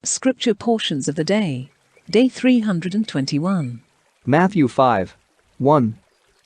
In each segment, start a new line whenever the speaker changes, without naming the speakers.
Scripture portions of the day. Day 321.
Matthew 5:1.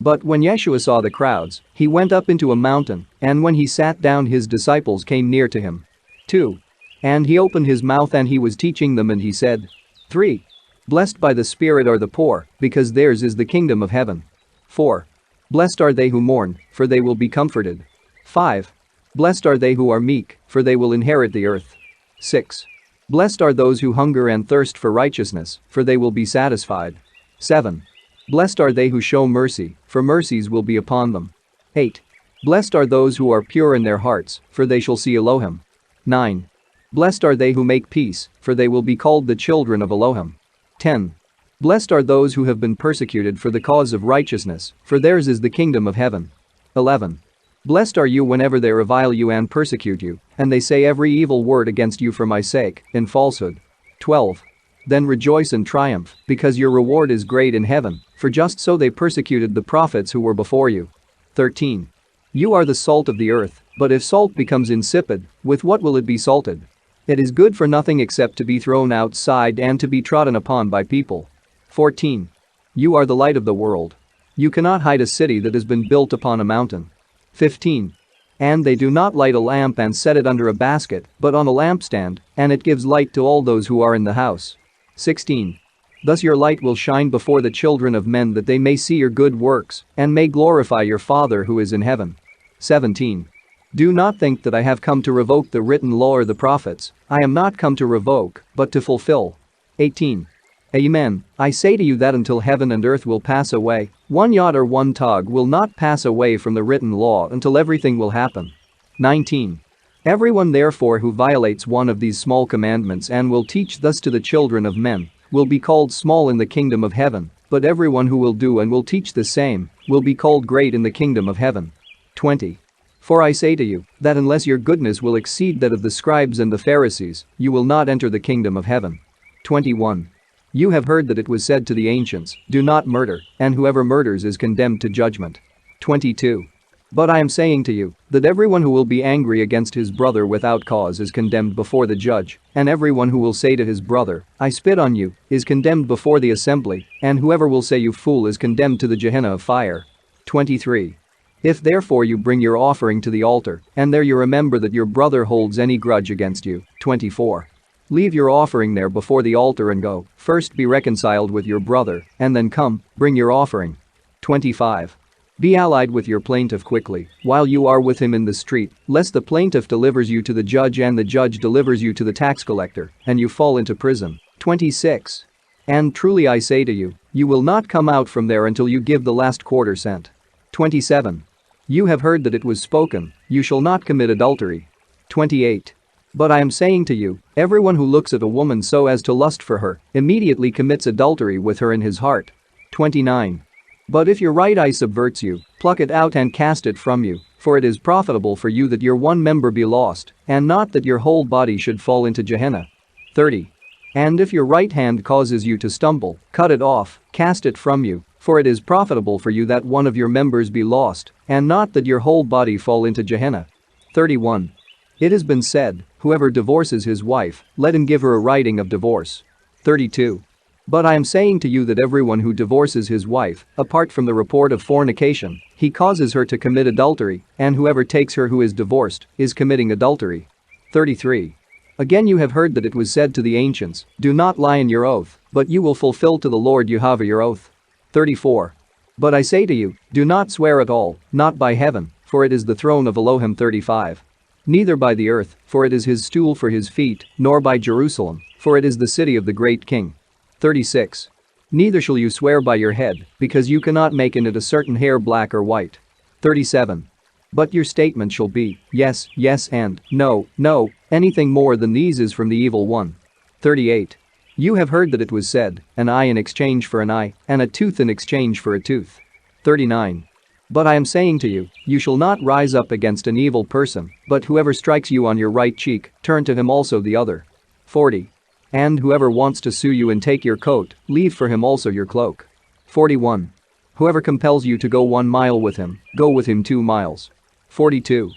But when Yeshua saw the crowds, he went up into a mountain, and when he sat down his disciples came near to him. 2. And he opened his mouth and he was teaching them and he said. 3. Blessed by the Spirit are the poor, because theirs is the kingdom of heaven. 4. Blessed are they who mourn, for they will be comforted. 5. Blessed are they who are meek, for they will inherit the earth. 6. Blessed are those who hunger and thirst for righteousness, for they will be satisfied. 7. Blessed are they who show mercy, for mercies will be upon them. 8. Blessed are those who are pure in their hearts, for they shall see Elohim. 9. Blessed are they who make peace, for they will be called the children of Elohim. 10. Blessed are those who have been persecuted for the cause of righteousness, for theirs is the kingdom of heaven. 11. Blessed are you whenever they revile you and persecute you, and they say every evil word against you for my sake, in falsehood. 12. Then rejoice and triumph, because your reward is great in heaven, for just so they persecuted the prophets who were before you. 13. You are the salt of the earth, but if salt becomes insipid, with what will it be salted? It is good for nothing except to be thrown outside and to be trodden upon by people. 14. You are the light of the world. You cannot hide a city that has been built upon a mountain. 15. And they do not light a lamp and set it under a basket, but on a lampstand, and it gives light to all those who are in the house. 16. Thus your light will shine before the children of men that they may see your good works, and may glorify your Father who is in heaven. 17. Do not think that I have come to revoke the written law or the prophets. I am not come to revoke, but to fulfill. 18. Amen. I say to you that until heaven and earth will pass away, one jot or one tog will not pass away from the written law until everything will happen. 19. Everyone therefore who violates one of these small commandments and will teach thus to the children of men will be called small in the kingdom of heaven, but everyone who will do and will teach the same will be called great in the kingdom of heaven. 20. For I say to you that unless your goodness will exceed that of the scribes and the Pharisees, you will not enter the kingdom of heaven. 21. You have heard that it was said to the ancients, do not murder, and whoever murders is condemned to judgment. 22. But I am saying to you that everyone who will be angry against his brother without cause is condemned before the judge, and everyone who will say to his brother, I spit on you, is condemned before the assembly, and whoever will say you fool is condemned to the Gehenna of fire. 23. If therefore you bring your offering to the altar, and there you remember that your brother holds any grudge against you. 24. Leave your offering there before the altar and go, first be reconciled with your brother, and then come, bring your offering. 25. Be allied with your plaintiff quickly, while you are with him in the street, lest the plaintiff delivers you to the judge and the judge delivers you to the tax collector, and you fall into prison. 26. And truly I say to you, you will not come out from there until you give the last quarter cent. 27. You have heard that it was spoken, you shall not commit adultery. 28. But I am saying to you, everyone who looks at a woman so as to lust for her, immediately commits adultery with her in his heart. 29. But if your right eye subverts you, pluck it out and cast it from you, for it is profitable for you that your one member be lost, and not that your whole body should fall into Gehenna. 30. And if your right hand causes you to stumble, cut it off, cast it from you, for it is profitable for you that one of your members be lost, and not that your whole body fall into Gehenna. 31. It has been said, whoever divorces his wife, let him give her a writing of divorce. 32. But I am saying to you that everyone who divorces his wife, apart from the report of fornication, he causes her to commit adultery, and whoever takes her who is divorced, is committing adultery. 33. Again you have heard that it was said to the ancients, do not lie in your oath, but you will fulfill to the Lord YEHOVAH your oath. 34. But I say to you, do not swear at all, not by heaven, for it is the throne of Elohim. 35. Neither by the earth, for it is his stool for his feet, nor by Jerusalem, for it is the city of the great king. 36. Neither shall you swear by your head, because you cannot make in it a certain hair black or white. 37. But your statement shall be, yes, yes and, no, no, anything more than these is from the evil one. 38. You have heard that it was said, an eye in exchange for an eye, and a tooth in exchange for a tooth. 39. But I am saying to you, you shall not rise up against an evil person, but whoever strikes you on your right cheek, turn to him also the other. 40. And whoever wants to sue you and take your coat, leave for him also your cloak. 41. Whoever compels you to go 1 mile with him, go with him 2 miles. 42.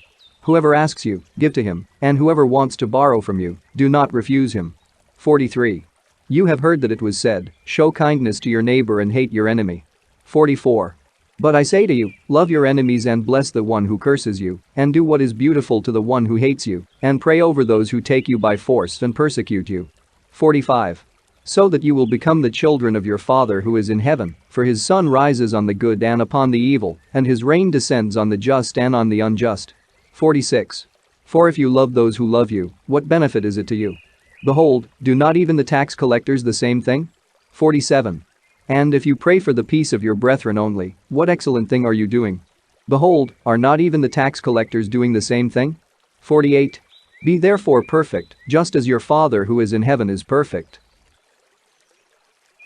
Whoever asks you, give to him, and whoever wants to borrow from you, do not refuse him. 43. You have heard that it was said, show kindness to your neighbor and hate your enemy. 44. But I say to you, love your enemies and bless the one who curses you, and do what is beautiful to the one who hates you, and pray over those who take you by force and persecute you. 45. So that you will become the children of your Father who is in heaven, for his sun rises on the good and upon the evil, and his rain descends on the just and on the unjust. 46. For if you love those who love you, what benefit is it to you? Behold, do not even the tax collectors the same thing? 47. And if you pray for the peace of your brethren only, what excellent thing are you doing? Behold, are not even the tax collectors doing the same thing? 48. Be therefore perfect, just as your Father who is in heaven is perfect.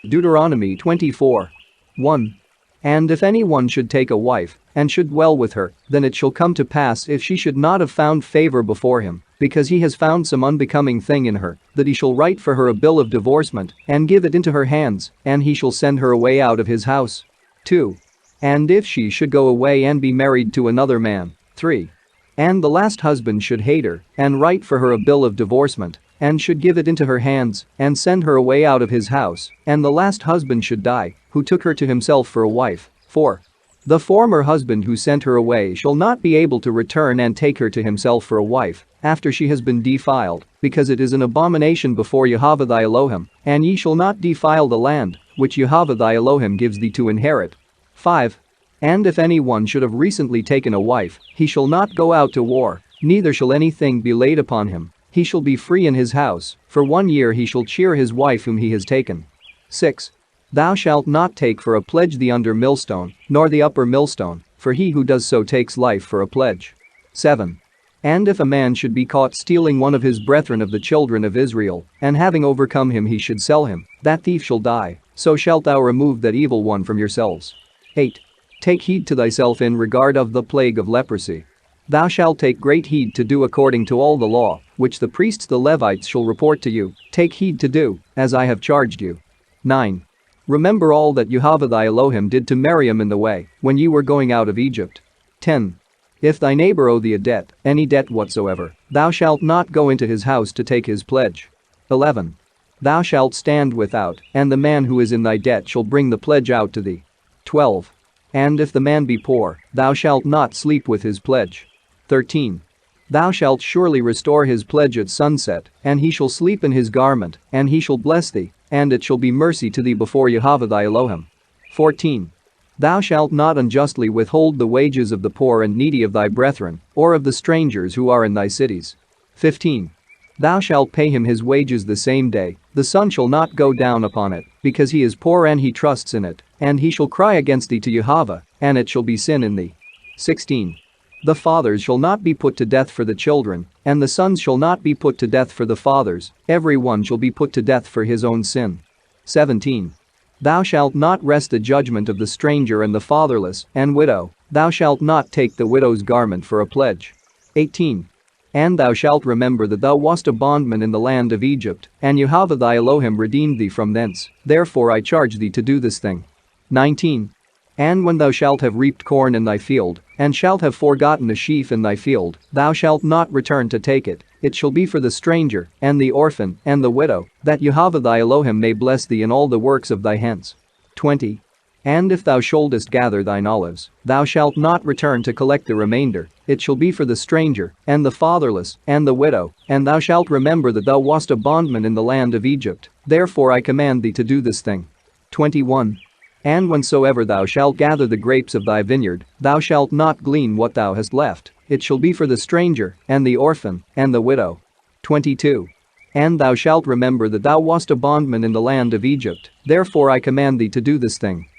Deuteronomy 24. 1. And if anyone should take a wife, and should dwell with her, then it shall come to pass if she should not have found favor before him, because he has found some unbecoming thing in her, that he shall write for her a bill of divorcement, and give it into her hands, and he shall send her away out of his house. 2. And if she should go away and be married to another man. 3. And the last husband should hate her, and write for her a bill of divorcement, and should give it into her hands, and send her away out of his house, and the last husband should die, who took her to himself for a wife. 4. The former husband who sent her away shall not be able to return and take her to himself for a wife, after she has been defiled, because it is an abomination before YEHOVAH thy Elohim, and ye shall not defile the land, which YEHOVAH thy Elohim gives thee to inherit. 5. And if anyone should have recently taken a wife, he shall not go out to war, neither shall anything be laid upon him. He shall be free in his house, for 1 year he shall cheer his wife whom he has taken. 6. Thou shalt not take for a pledge the under millstone, nor the upper millstone, for he who does so takes life for a pledge. 7. And if a man should be caught stealing one of his brethren of the children of Israel, and having overcome him he should sell him, that thief shall die, so shalt thou remove that evil one from yourselves. 8. Take heed to thyself in regard of the plague of leprosy. Thou shalt take great heed to do according to all the law, which the priests the Levites shall report to you, take heed to do, as I have charged you. 9. Remember all that YEHOVAH thy Elohim did to Miriam in the way, when you were going out of Egypt. 10. If thy neighbor owe thee a debt, any debt whatsoever, thou shalt not go into his house to take his pledge. 11. Thou shalt stand without, and the man who is in thy debt shall bring the pledge out to thee. 12. And if the man be poor, thou shalt not sleep with his pledge. 13. Thou shalt surely restore his pledge at sunset, and he shall sleep in his garment, and he shall bless thee, and it shall be mercy to thee before YEHOVAH thy Elohim. 14. Thou shalt not unjustly withhold the wages of the poor and needy of thy brethren, or of the strangers who are in thy cities. 15. Thou shalt pay him his wages the same day, the sun shall not go down upon it, because he is poor and he trusts in it, and he shall cry against thee to YEHOVAH, and it shall be sin in thee. 16. The fathers shall not be put to death for the children, and the sons shall not be put to death for the fathers, every one shall be put to death for his own sin. 17. Thou shalt not wrest the judgment of the stranger and the fatherless and widow, thou shalt not take the widow's garment for a pledge. 18. And thou shalt remember that thou wast a bondman in the land of Egypt, and YEHOVAH thy Elohim redeemed thee from thence, therefore I charge thee to do this thing. 19. And when thou shalt have reaped corn in thy field, and shalt have forgotten a sheaf in thy field, thou shalt not return to take it, it shall be for the stranger, and the orphan, and the widow, that YEHOVAH thy Elohim may bless thee in all the works of thy hands. 20. And if thou shouldest gather thine olives, thou shalt not return to collect the remainder, it shall be for the stranger, and the fatherless, and the widow, and thou shalt remember that thou wast a bondman in the land of Egypt, therefore I command thee to do this thing. 21. And whensoever thou shalt gather the grapes of thy vineyard, thou shalt not glean what thou hast left, it shall be for the stranger, and the orphan, and the widow. 22. And thou shalt remember that thou wast a bondman in the land of Egypt, therefore I command thee to do this thing.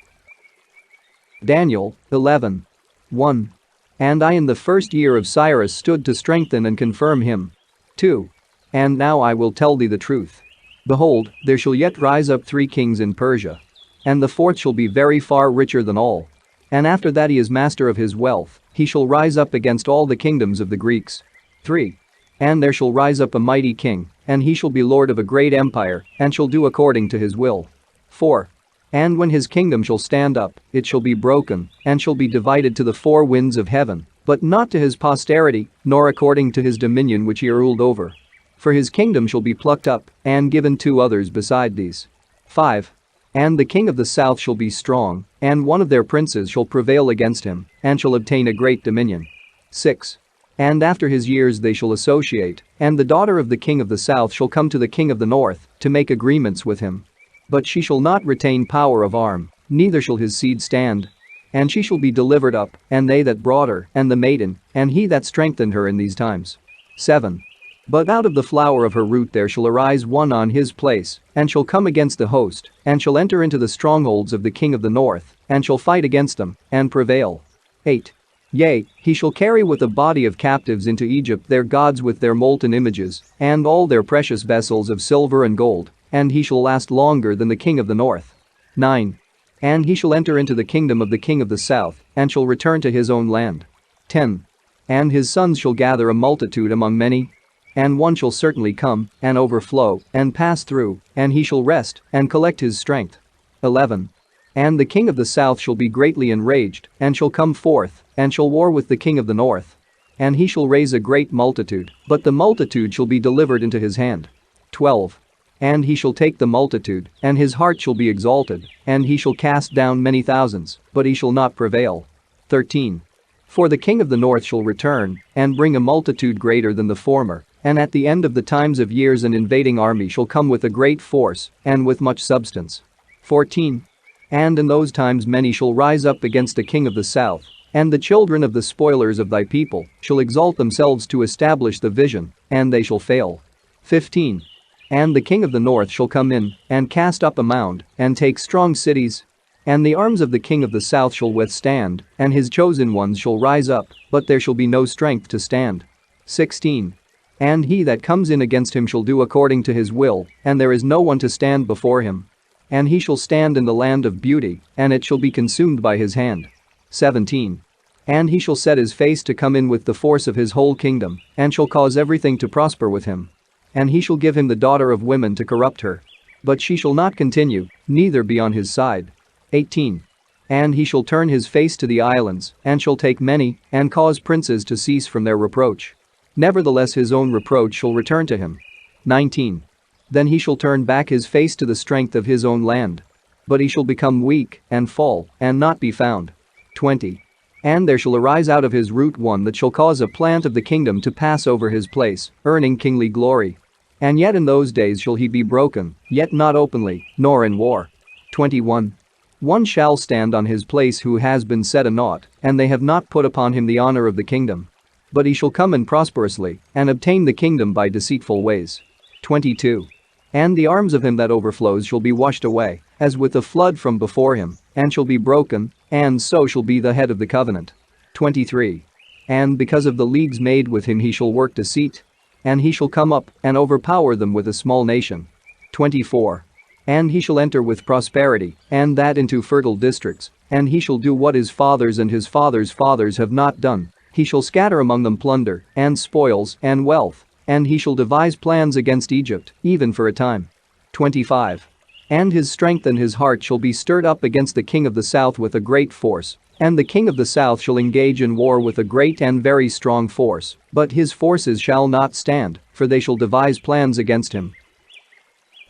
Daniel 11. 1. And I in the first year of Cyrus stood to strengthen and confirm him. 2. And now I will tell thee the truth. Behold, there shall yet rise up 3 kings in Persia. And the fourth shall be very far richer than all. And after that he is master of his wealth, he shall rise up against all the kingdoms of the Greeks. 3. And there shall rise up a mighty king, and he shall be lord of a great empire, and shall do according to his will. 4. And when his kingdom shall stand up, it shall be broken, and shall be divided to the 4 winds of heaven, but not to his posterity, nor according to his dominion which he ruled over. For his kingdom shall be plucked up and given to others beside these. 5. And the king of the south shall be strong, and one of their princes shall prevail against him, and shall obtain a great dominion. 6. And after his years they shall associate, and the daughter of the king of the south shall come to the king of the north, to make agreements with him. But she shall not retain power of arm, neither shall his seed stand. And she shall be delivered up, and they that brought her, and the maiden, and he that strengthened her in these times. 7. But out of the flower of her root there shall arise one on his place, and shall come against the host, and shall enter into the strongholds of the king of the north, and shall fight against them, and prevail. 8. Yea, he shall carry with a body of captives into Egypt their gods with their molten images, and all their precious vessels of silver and gold, and he shall last longer than the king of the north. 9. And he shall enter into the kingdom of the king of the south, and shall return to his own land. 10. And his sons shall gather a multitude among many. And one shall certainly come, and overflow, and pass through, and he shall rest, and collect his strength. 11. And the king of the south shall be greatly enraged, and shall come forth, and shall war with the king of the north. And he shall raise a great multitude, but the multitude shall be delivered into his hand. 12. And he shall take the multitude, and his heart shall be exalted, and he shall cast down many thousands, but he shall not prevail. 13. For the king of the north shall return, and bring a multitude greater than the former, and at the end of the times of years an invading army shall come with a great force, and with much substance. 14. And in those times many shall rise up against the king of the south, and the children of the spoilers of thy people shall exalt themselves to establish the vision, and they shall fail. 15. And the king of the north shall come in, and cast up a mound, and take strong cities. And the arms of the king of the south shall withstand, and his chosen ones shall rise up, but there shall be no strength to stand. 16. And he that comes in against him shall do according to his will, and there is no one to stand before him. And he shall stand in the land of beauty, and it shall be consumed by his hand. 17. And he shall set his face to come in with the force of his whole kingdom, and shall cause everything to prosper with him. And he shall give him the daughter of women to corrupt her. But she shall not continue, neither be on his side. 18. And he shall turn his face to the islands, and shall take many, and cause princes to cease from their reproach. Nevertheless his own reproach shall return to him. 19. Then he shall turn back his face to the strength of his own land. But he shall become weak, and fall, and not be found. 20. And there shall arise out of his root one that shall cause a plant of the kingdom to pass over his place, earning kingly glory. And yet in those days shall he be broken, yet not openly, nor in war. 21. One shall stand on his place who has been set a naught, and they have not put upon him the honor of the kingdom. But he shall come in prosperously, and obtain the kingdom by deceitful ways. 22. And the arms of him that overflows shall be washed away, as with a flood from before him, and shall be broken, and so shall be the head of the covenant. 23. And because of the leagues made with him he shall work deceit. And he shall come up, and overpower them with a small nation. 24. And he shall enter with prosperity, and that into fertile districts, and he shall do what his fathers and his fathers' fathers have not done. He shall scatter among them plunder, and spoils, and wealth. And he shall devise plans against Egypt, even for a time. 25. And his strength and his heart shall be stirred up against the king of the south with a great force. And the king of the south shall engage in war with a great and very strong force, but his forces shall not stand, for they shall devise plans against him.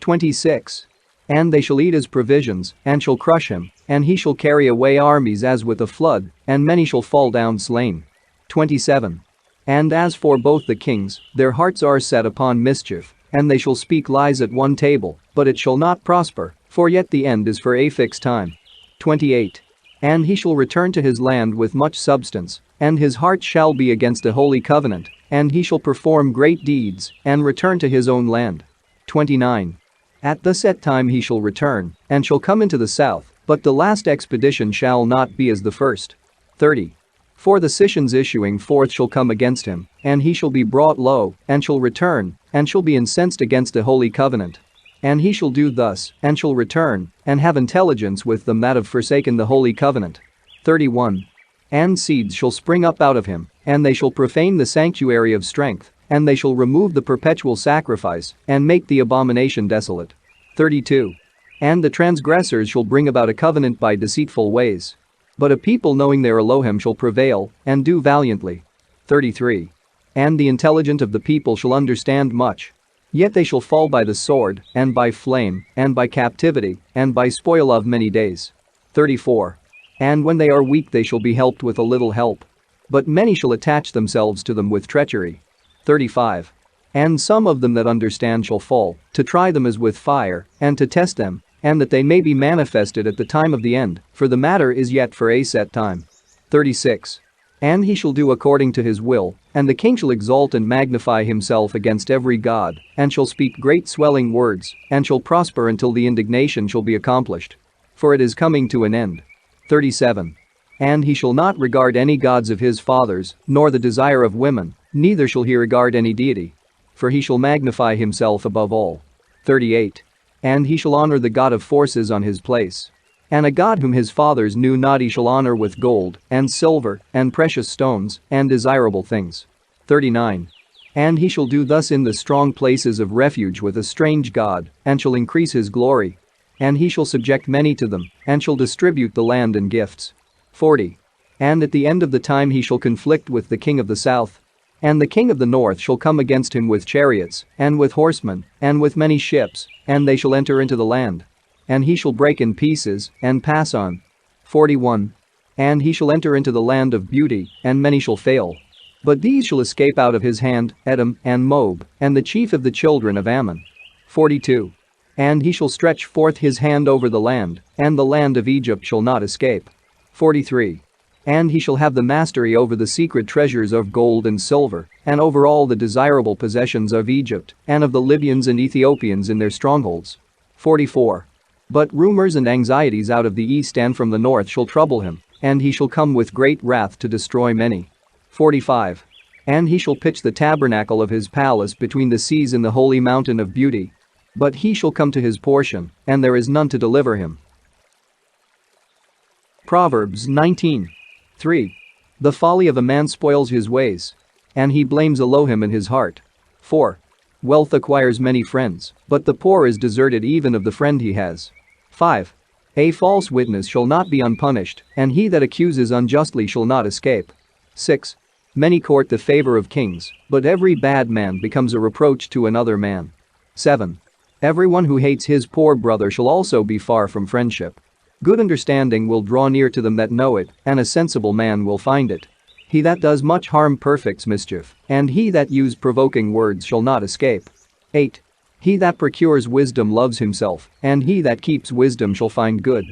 26. And they shall eat his provisions, and shall crush him, and he shall carry away armies as with a flood, and many shall fall down slain. 27. And as for both the kings, their hearts are set upon mischief, and they shall speak lies at one table, but it shall not prosper, for yet the end is for a fixed time. 28. And he shall return to his land with much substance, and his heart shall be against a holy covenant, and he shall perform great deeds, and return to his own land. 29. At the set time he shall return, and shall come into the south, but the last expedition shall not be as the first. 30. For the Scythians issuing forth shall come against him, and he shall be brought low, and shall return, and shall be incensed against a holy covenant. And he shall do thus, and shall return, and have intelligence with them that have forsaken the holy covenant. 31. And seeds shall spring up out of him, and they shall profane the sanctuary of strength, and they shall remove the perpetual sacrifice, and make the abomination desolate. 32. And the transgressors shall bring about a covenant by deceitful ways. But a people knowing their Elohim shall prevail, and do valiantly. 33. And the intelligent of the people shall understand much, Yet they shall fall by the sword, and by flame, and by captivity, and by spoil of many days. 34. And when they are weak they shall be helped with a little help. But many shall attach themselves to them with treachery. 35. And some of them that understand shall fall, to try them as with fire, and to test them, and that they may be manifested at the time of the end, for the matter is yet for a set time. 36. And he shall do according to his will, and the king shall exalt and magnify himself against every god, and shall speak great swelling words, and shall prosper until the indignation shall be accomplished. For it is coming to an end. 37. And he shall not regard any gods of his fathers, nor the desire of women, neither shall he regard any deity. For he shall magnify himself above all. 38. And he shall honor the God of forces on his place. And a god whom his fathers knew not he shall honor with gold, and silver, and precious stones, and desirable things. 39. And he shall do thus in the strong places of refuge with a strange god, and shall increase his glory. And he shall subject many to them, and shall distribute the land in gifts. 40. And at the end of the time he shall conflict with the king of the south. And the king of the north shall come against him with chariots, and with horsemen, and with many ships, and they shall enter into the land. And he shall break in pieces, and pass on. 41. And he shall enter into the land of beauty, and many shall fail. But these shall escape out of his hand, Edom, and Moab, and the chief of the children of Ammon. 42. And he shall stretch forth his hand over the land, and the land of Egypt shall not escape. 43. And he shall have the mastery over the secret treasures of gold and silver, and over all the desirable possessions of Egypt, and of the Libyans and Ethiopians in their strongholds. 44. But rumors and anxieties out of the east and from the north shall trouble him, and he shall come with great wrath to destroy many. 45. And he shall pitch the tabernacle of his palace between the seas in the holy mountain of beauty. But he shall come to his portion, and there is none to deliver him. Proverbs 19. 3. The folly of a man spoils his ways. And he blames Elohim in his heart. 4. Wealth acquires many friends, but the poor is deserted even of the friend he has. 5. A false witness shall not be unpunished, and he that accuses unjustly shall not escape. 6. Many court the favor of kings, but every bad man becomes a reproach to another man. 7. Everyone who hates his poor brother shall also be far from friendship. Good understanding will draw near to them that know it, and a sensible man will find it. He that does much harm perfects mischief, and he that use provoking words shall not escape. 8. He that procures wisdom loves himself, and he that keeps wisdom shall find good.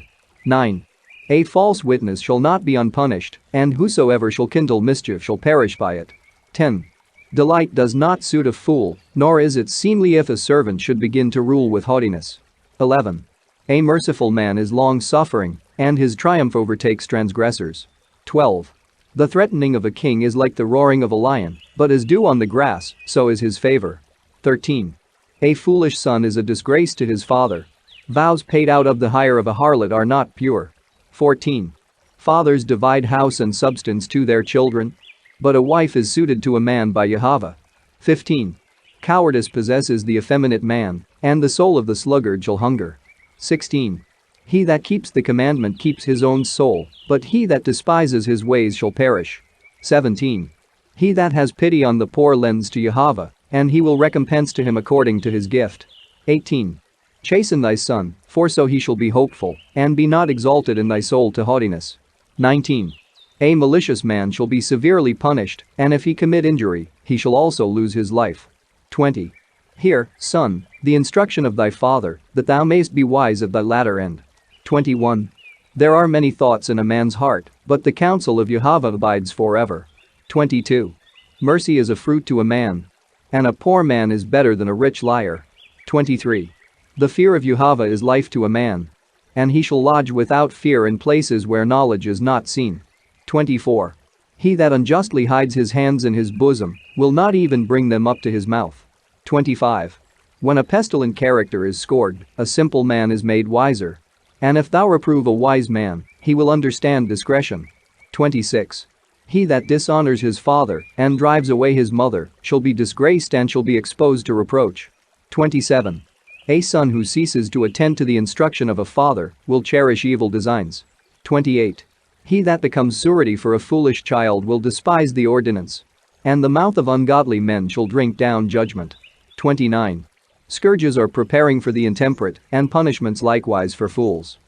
9. A false witness shall not be unpunished, and whosoever shall kindle mischief shall perish by it. 10. Delight does not suit a fool, nor is it seemly if a servant should begin to rule with haughtiness. 11. A merciful man is long-suffering, and his triumph overtakes transgressors. 12. The threatening of a king is like the roaring of a lion, but as dew on the grass, so is his favor. 13. A foolish son is a disgrace to his father. Vows paid out of the hire of a harlot are not pure. 14. Fathers divide house and substance to their children, but a wife is suited to a man by YEHOVAH. 15. Cowardice possesses the effeminate man, and the soul of the sluggard shall hunger. 16. He that keeps the commandment keeps his own soul, but he that despises his ways shall perish. 17. He that has pity on the poor lends to YEHOVAH, and he will recompense to him according to his gift. 18. Chasten thy son, for so he shall be hopeful, and be not exalted in thy soul to haughtiness. 19. A malicious man shall be severely punished, and if he commit injury, he shall also lose his life. 20. Hear, son, the instruction of thy father, that thou mayst be wise at thy latter end. 21. There are many thoughts in a man's heart, but the counsel of YEHOVAH abides forever. 22. Mercy is a fruit to a man, and a poor man is better than a rich liar. 23. The fear of YEHOVAH is life to a man, and he shall lodge without fear in places where knowledge is not seen. 24. He that unjustly hides his hands in his bosom will not even bring them up to his mouth. 25. When a pestilent character is scored, a simple man is made wiser. And if thou reprove a wise man, he will understand discretion. 26. He that dishonors his father and drives away his mother shall be disgraced and shall be exposed to reproach. 27. A son who ceases to attend to the instruction of a father will cherish evil designs. 28. He that becomes surety for a foolish child will despise the ordinance, and the mouth of ungodly men shall drink down judgment. 29. Scourges are preparing for the intemperate, and punishments likewise for fools.